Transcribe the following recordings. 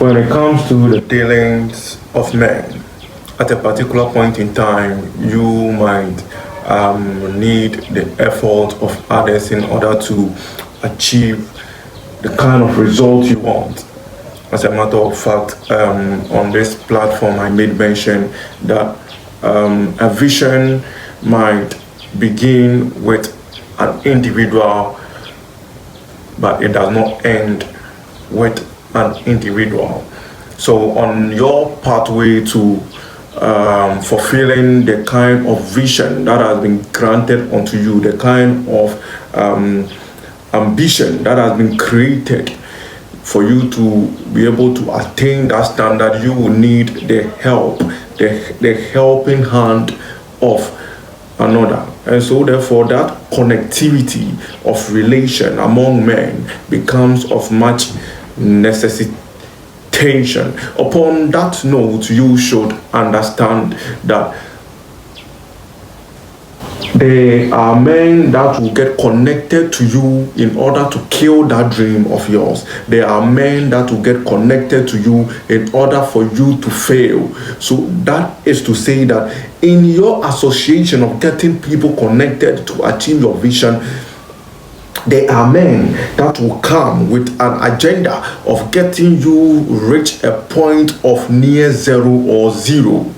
When it comes to the dealings of men, at a particular point in time, you might need the effort of others in order to achieve the kind of result you want. As a matter of fact, on this platform, I made mention that a vision might begin with an individual, but it does not end with an individual. So on your pathway to fulfilling the kind of vision that has been granted unto you, the kind of ambition that has been created for you to be able to attain that standard, you will need the help, the helping hand of another. And so therefore that connectivity of relation among men becomes of much necessitation. Upon that note, you should understand that there are men that will get connected to you in order to kill that dream of yours. There are men that will get connected to you in order for you to fail. So that is to say that in your association of getting people connected to achieve your vision, there are men that will come with an agenda of getting you reach a point of near zero or zero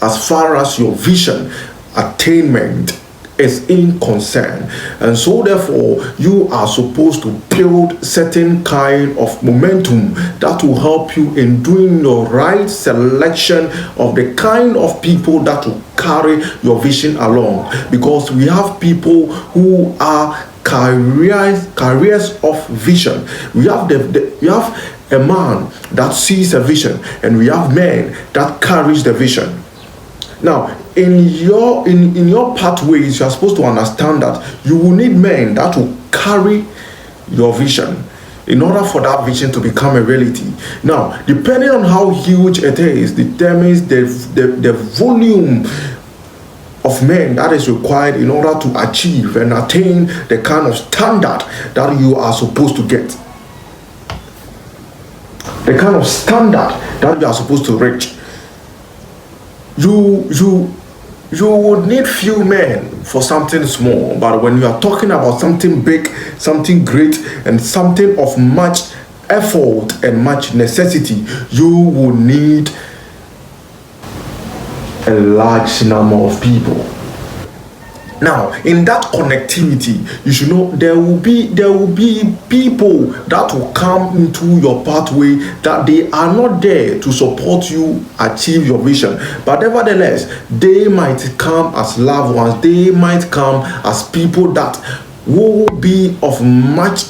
as far as your vision attainment is in concern. And so therefore you are supposed to build certain kind of momentum that will help you in doing the right selection of the kind of people that will carry your vision along, because we have people who are carriers of vision. We have we have a man that sees a vision, and we have men that carries the vision. Now, in your pathways, you are supposed to understand that you will need men that will carry your vision in order for that vision to become a reality. Now, depending on how huge it is, determines the volume of men that is required in order to achieve and attain the kind of standard that you are supposed to get. The kind of standard that you are supposed to reach. You would need few men for something small, but when you are talking about something big, something great, and something of much effort and much necessity, you will need a large number of people. Now, in that connectivity, you should know there will be people that will come into your pathway that they are not there to support you achieve your vision, but nevertheless they might come as loved ones. They might come as people that will be of much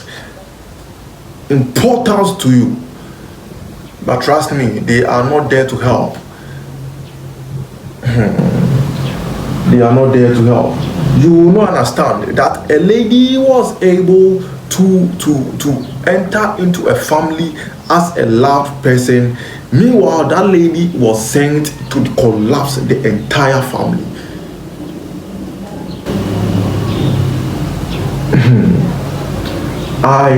importance to you, but trust me, they are not there to help. They are not there to help. You will not understand that a lady was able to enter into a family as a loved person. Meanwhile, that lady was sent to collapse the entire family. I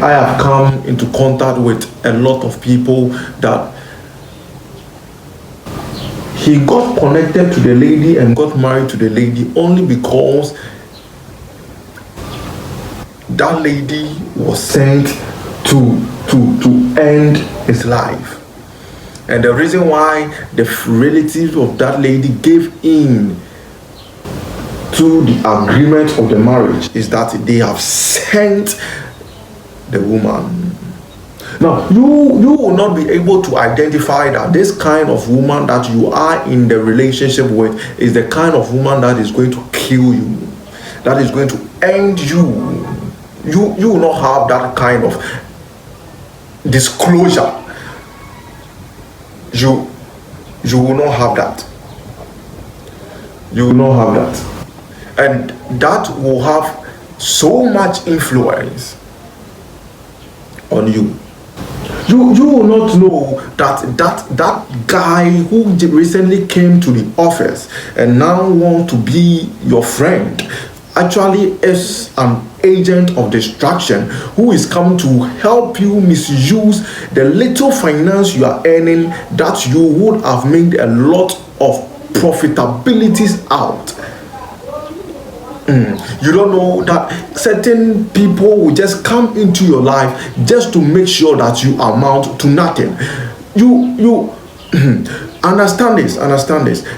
have come into contact with a lot of people that he got connected to the lady and got married to the lady only because that lady was sent to end his life. And the reason why the relatives of that lady gave in to the agreement of the marriage is that they have sent the woman. Now, you will not be able to identify that this kind of woman that you are in the relationship with is the kind of woman that is going to kill you, that is going to end you. You will not have that kind of disclosure. You will not have that. You will not have that. And that will have so much influence on you. You will not know that guy who recently came to the office and now want to be your friend actually is an agent of distraction who is come to help you misuse the little finance you are earning that you would have made a lot of profitabilities out. You don't know that certain people will just come into your life just to make sure that you amount to nothing. You understand this,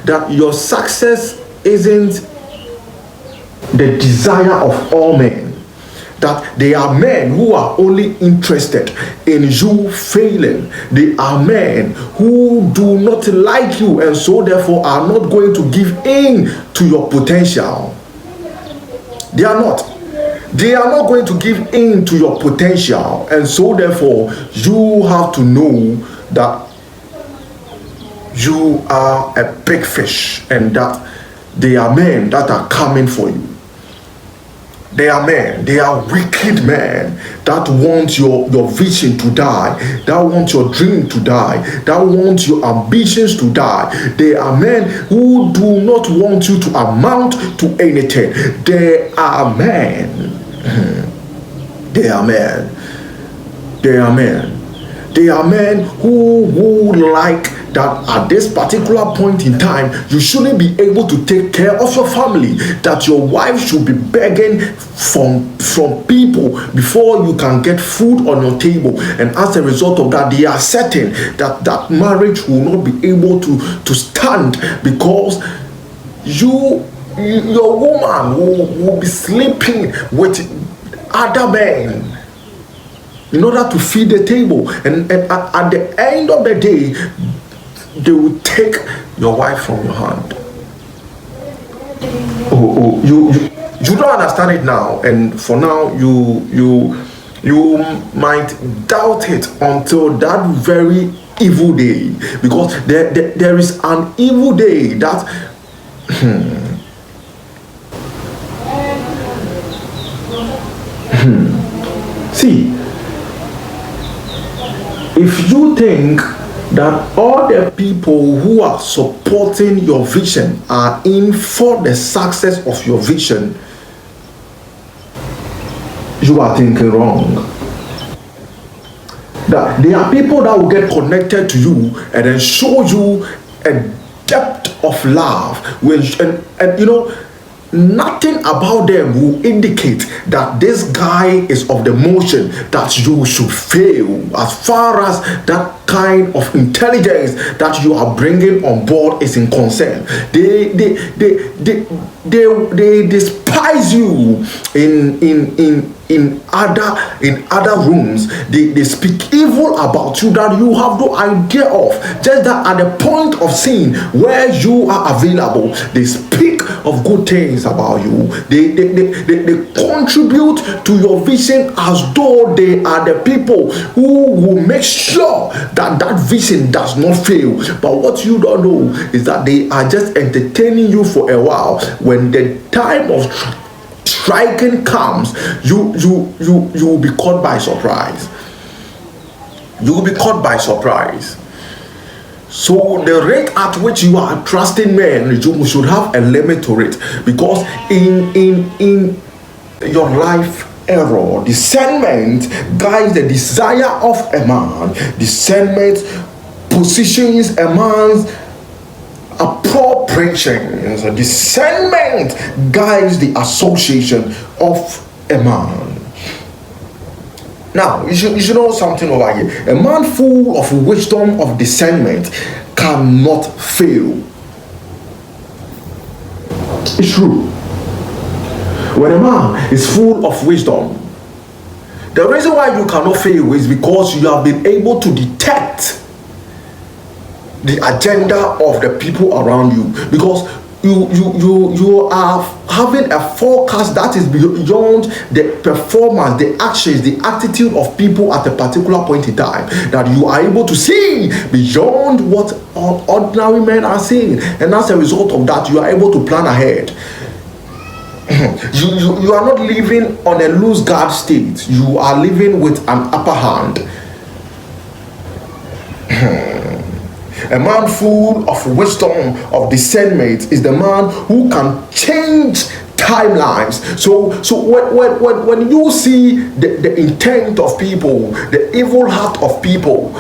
that your success isn't the desire of all men. That they are men who are only interested in you failing. They are men who do not like you and so therefore are not going to give in to your potential. They are not going to give in to your potential, and so therefore you have to know that you are a big fish and that they are men that are coming for you. They are men, they are wicked men that want your vision to die, that want your dream to die, that want your ambitions to die. They are men who do not want you to amount to anything. They are men. They are men. They are men. They are men who like that at this particular point in time, you shouldn't be able to take care of your family, that your wife should be begging from people before you can get food on your table. And as a result of that, they are certain that marriage will not be able to stand because your woman will be sleeping with other men in order to feed the table, and at the end of the day they will take your wife from your hand. You don't understand it now, and for now you might doubt it until that very evil day, because there is an evil day that see, if you think that all the people who are supporting your vision are in for the success of your vision, you are thinking wrong. That there are people that will get connected to you and then show you a depth of love, and you know, nothing about them will indicate that this guy is of the motion that you should fail as far as that kind of intelligence that you are bringing on board is in concern. They despise you in other rooms. They speak evil about you that you have no idea of. Just that at the point of seeing where you are available, they speak of good things about you. They contribute to your vision as though they are the people who will make sure that vision does not fail. But what you don't know is that they are just entertaining you for a while. When the time of striking comes, you will be caught by surprise. You will be caught by surprise. So the rate at which you are trusting men, you should have a limit to it, because in your life error, discernment guides the desire of a man. Discernment positions a man's appropriations. Discernment guides the association of a man. Now, you should know something over here. A man full of wisdom of discernment cannot fail. It's true. When a man is full of wisdom, the reason why you cannot fail is because you have been able to detect the agenda of the people around you, because you are having a forecast that is beyond the performance, the actions, the attitude of people at a particular point in time, that you are able to see beyond what ordinary men are seeing, and as a result of that you are able to plan ahead. You are not living on a loose guard state. You are living with an upper hand. A man full of wisdom, of discernment, is the man who can change timelines. So when you see the intent of people, the evil heart of people,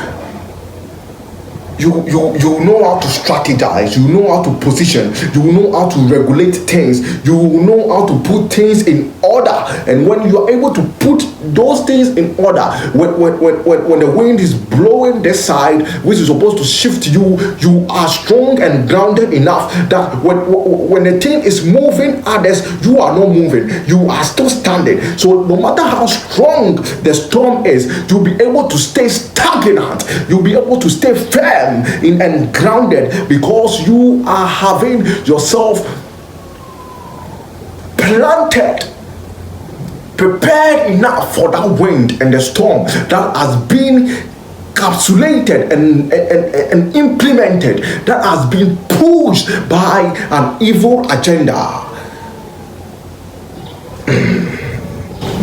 you know how to strategize, you know how to position, you know how to regulate things, you know how to put things in order. And when you are able to put those things in order, when the wind is blowing this side, which is supposed to shift you, you are strong and grounded enough that when the thing is moving others, you are not moving, you are still standing. So no matter how strong the storm is, you'll be able to stay stagnant, you'll be able to stay firm and grounded, because you are having yourself planted, prepared enough for that wind and the storm that has been capsulated and implemented, that has been pushed by an evil agenda.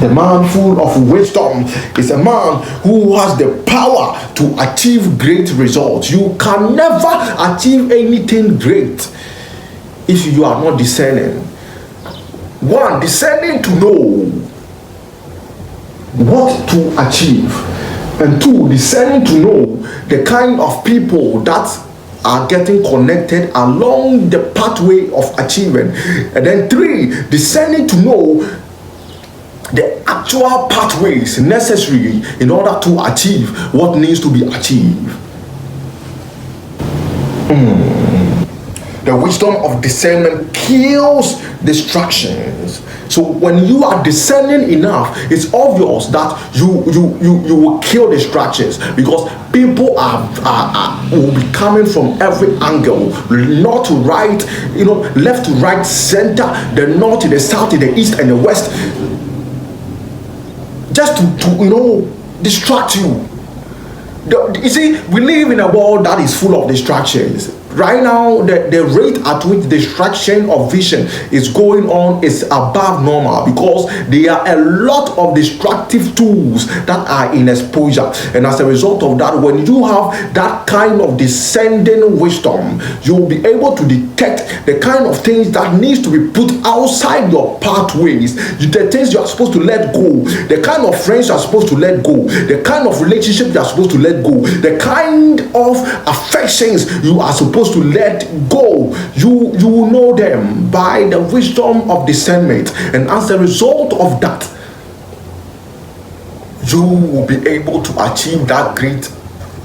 The man full of wisdom is a man who has the power to achieve great results. You can never achieve anything great if you are not discerning. One, discerning to know what to achieve. And two, discerning to know the kind of people that are getting connected along the pathway of achievement. And then three, discerning to know the actual pathways necessary in order to achieve what needs to be achieved. The wisdom of discernment kills distractions. So when you are discerning enough, it's obvious that you will kill distractions, because people will be coming from every angle, north to right, left to right, center, the north to the south, to the east and the west, just to distract you. You see, we live in a world that is full of distractions. Right now, the rate at which distraction of vision is going on is above normal, because there are a lot of destructive tools that are in exposure. And as a result of that, when you have that kind of descending wisdom, you'll be able to detect the kind of things that needs to be put outside your pathways, the things you are supposed to let go, the kind of friends you are supposed to let go, the kind of relationship you are supposed to let go, the kind of affections you are supposed to let go. You know them by the wisdom of discernment, and as a result of that, you will be able to achieve that great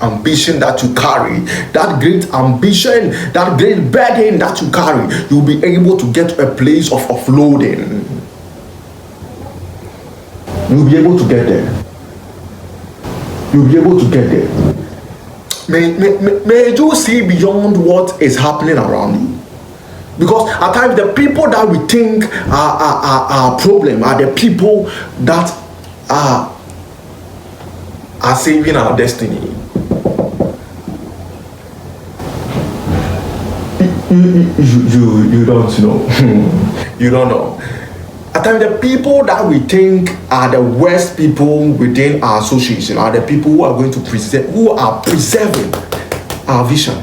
ambition that you carry, that great ambition, that great burden that you carry. You'll be able to get to a place of offloading. You'll be able to get there. You'll be able to get there. May you see beyond what is happening around you. Because at times the people that we think are problem are the people that are saving our destiny. You don't know. You don't know. At times the people that we think are the worst people within our association are the people who are going to preserving our vision.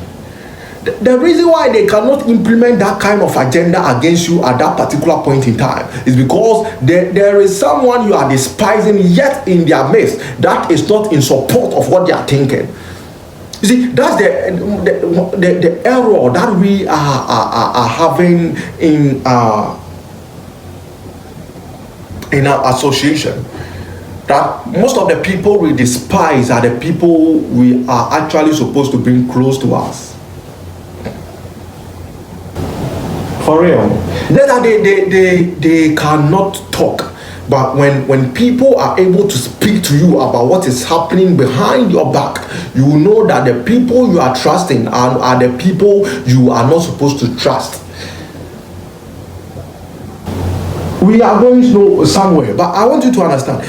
The reason why they cannot implement that kind of agenda against you at that particular point in time is because there is someone you are despising, yet in their midst that is not in support of what they are thinking. You see, that's the error that we are having in our association. That most of the people we despise are the people we are actually supposed to bring close to us. For real. That they cannot talk. But when people are able to speak to you about what is happening behind your back, you will know that the people you are trusting are the people you are not supposed to trust. We are going to know somewhere, but I want you to understand.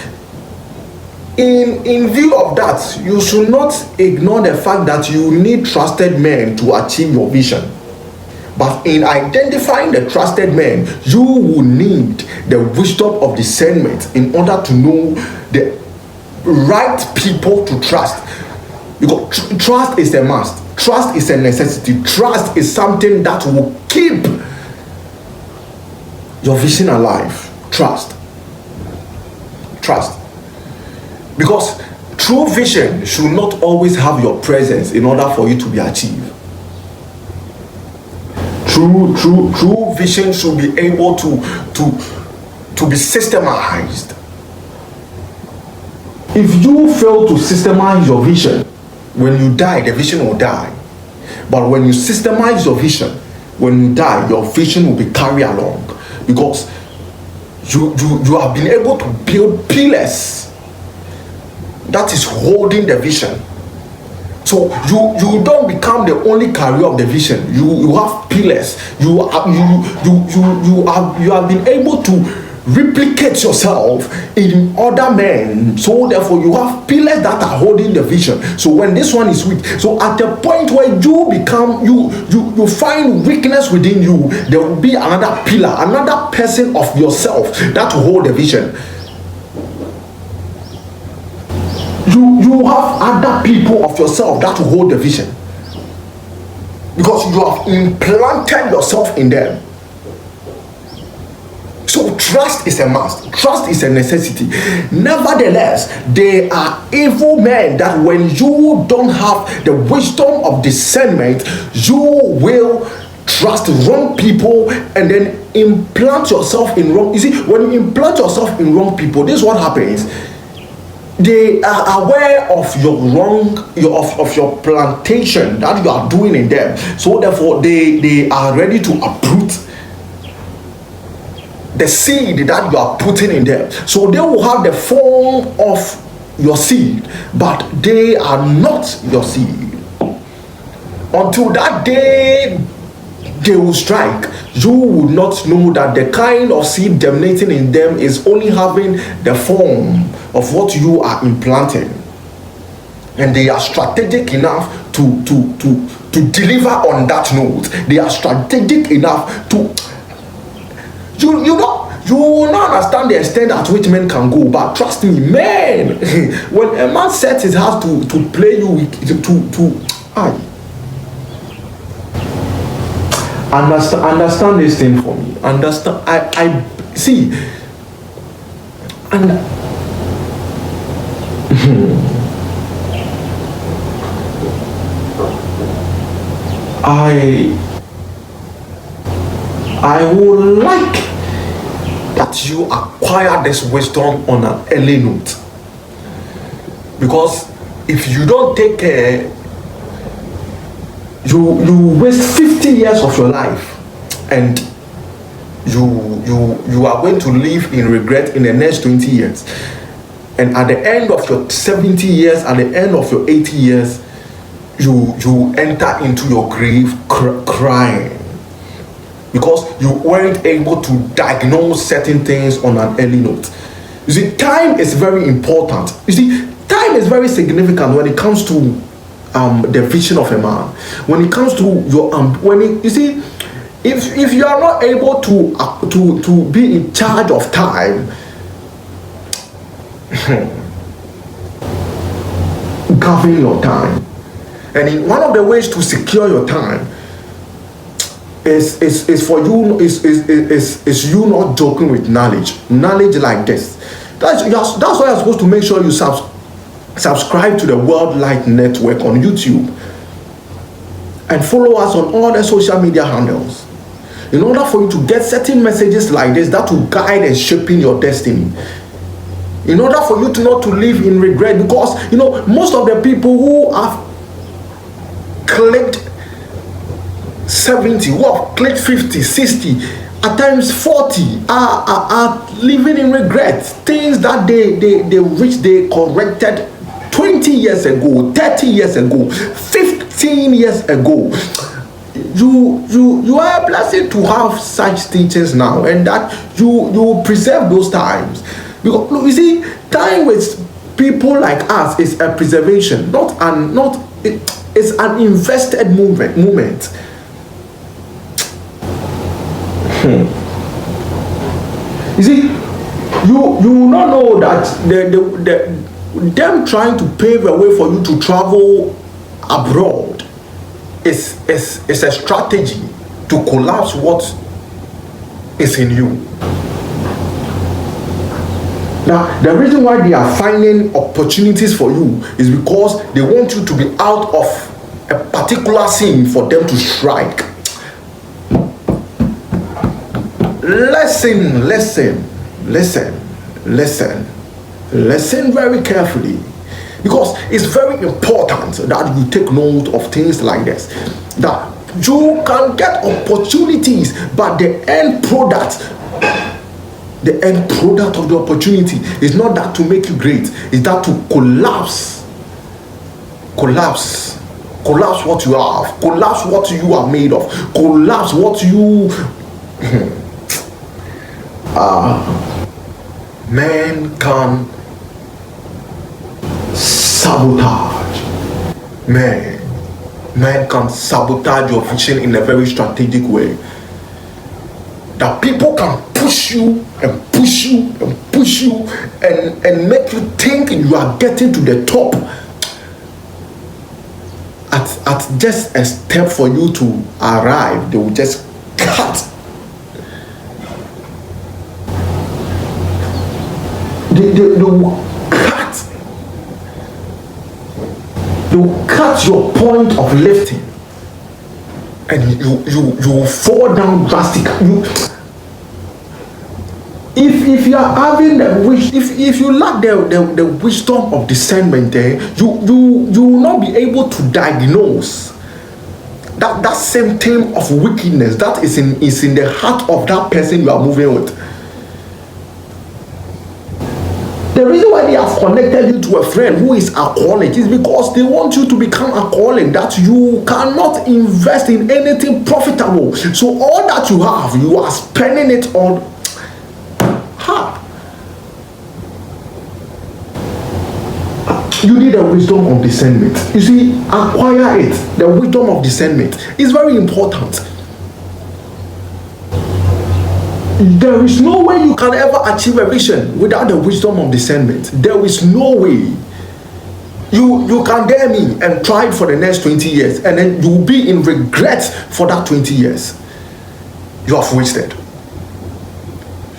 In view of that, you should not ignore the fact that you need trusted men to achieve your vision. But in identifying the trusted men, you will need the wisdom of discernment in order to know the right people to trust. Because trust is a must. Trust is a necessity. Trust is something that will keep your vision alive. Trust. Because true vision should not always have your presence in order for you to be achieved. True vision should be able to be systemized. If you fail to systemize your vision, when you die, the vision will die. But when you systemize your vision, when you die, your vision will be carried along, because you have been able to build pillars that is holding the vision. So you don't become the only carrier of the vision. You have pillars. You have been able to replicate yourself in other men. So therefore you have pillars that are holding the vision. So when this one is weak, so at the point where you become you find weakness within you, there will be another pillar, another person of yourself that will hold the vision. You have other people of yourself that will hold the vision, because you have implanted yourself in them. So trust is a must. Trust is a necessity. Nevertheless, there are evil men that when you don't have the wisdom of discernment, you will trust wrong people and then implant yourself in wrong. You see, when you implant yourself in wrong people, this is what happens. They are aware of your wrong, of your plantation that you are doing in them. So therefore, they are ready to uproot the seed that you are putting in them. So they will have the form of your seed, but they are not your seed. Until that day they will strike, you will not know that the kind of seed germinating in them is only having the form of what you are implanting. And they are strategic enough to deliver on that note. They are strategic enough to you will not understand the extent at which men can go, but trust me, man, when a man sets his heart to play you understand this thing for me. Understand. I see. And I would like that you acquire this wisdom on an early note, because if you don't take care, you waste 50 years of your life, and you are going to live in regret in the next 20 years. And at the end of your 70 years, at the end of your 80 years, you enter into your grave crying, because you weren't able to diagnose certain things on an early note. You see, time is very important. You see, time is very significant when it comes to the vision of a man. When it comes to your you see, if you are not able to be in charge of time, govern your time. And one of the ways to secure your time is for you is you not joking with knowledge like this. That's why you're supposed to make sure you subscribe to the World Light Network on YouTube and follow us on all the social media handles, in order for you to get certain messages like this that will guide and shaping your destiny, in order for you to not to live in regret. Because most of the people who have clicked 70, who have clicked 50, 60, at times 40 are living in regret. Things that they corrected 20 years ago, 30 years ago, 15 years ago. You are a blessing to have such teachers now, and that you preserve those times. Because you see, time with people like us is a preservation, it's an invested moment. You see, you will not know that them trying to pave a way for you to travel abroad is a strategy to collapse what is in you. Now, the reason why they are finding opportunities for you is because they want you to be out of a particular scene for them to strike. Listen very carefully, because it's very important that you take note of things like this, that you can get opportunities, but the end product of the opportunity is not that to make you great, it's that to collapse what you have, collapse what you are made of, collapse what you man can sabotage. Man can sabotage your vision in a very strategic way. That people can push you and push you and push you and make you think you are getting to the top at just a step for you to arrive. They will just cut. They will cut your point of lifting, and you will fall down drastically. If you are having the wish, if you lack the wisdom of discernment, there you will not be able to diagnose that same thing of wickedness that is in the heart of that person you are moving with. The reason why they have connected you to a friend who is alcoholic is because they want you to become alcoholic, that you cannot invest in anything profitable. So all that you have, you are spending it on. You need the wisdom of discernment. You see, acquire it. The wisdom of discernment is very important. There is no way you can ever achieve a vision without the wisdom of discernment. There is no way. You can dare me and try it for the next 20 years, and then you will be in regret for that 20 years you have wasted.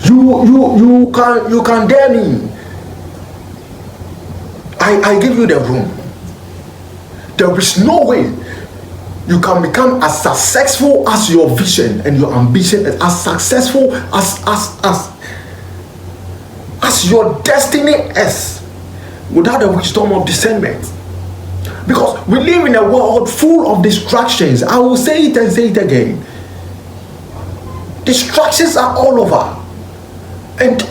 You can dare me. I give you the room. There is no way you can become as successful as your vision and your ambition, as successful as your destiny is, without the wisdom of discernment. Because we live in a world full of distractions. I will say it and say it again. Distractions are all over. And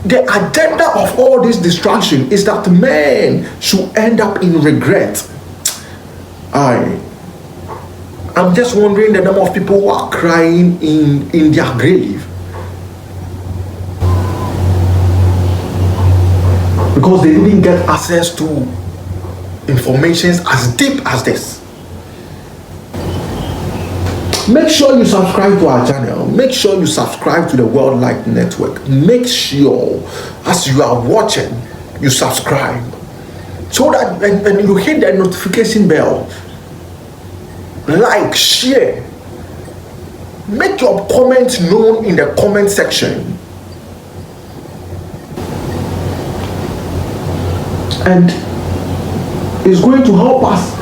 the agenda of all this distraction is that man should end up in regret. I'm just wondering the number of people who are crying in their grave because they didn't get access to information as deep as this. Make sure you subscribe to our channel. Make sure you subscribe to the World Light Network. Make sure as you are watching, you subscribe, so that when you hit the notification bell, like, share, make your comments known in the comment section, and it's going to help us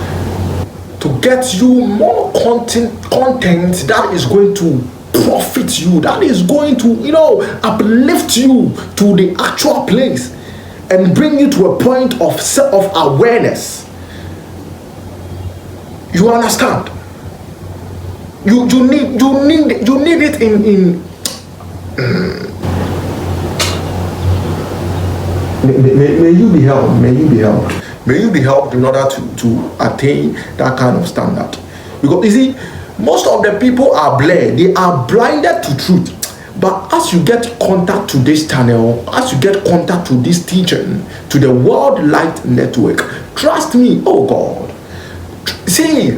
to get you more content that is going to profit you, that is going to uplift you to the actual place and bring you to a point of awareness. You understand? You need it in may you be helped. May you be helped in order to attain that kind of standard. Because you see, most of the people are blurred, they are blinded to truth. But as you get contact to this channel, as you get contact to this teaching, to the World Light Network, trust me, oh God. See,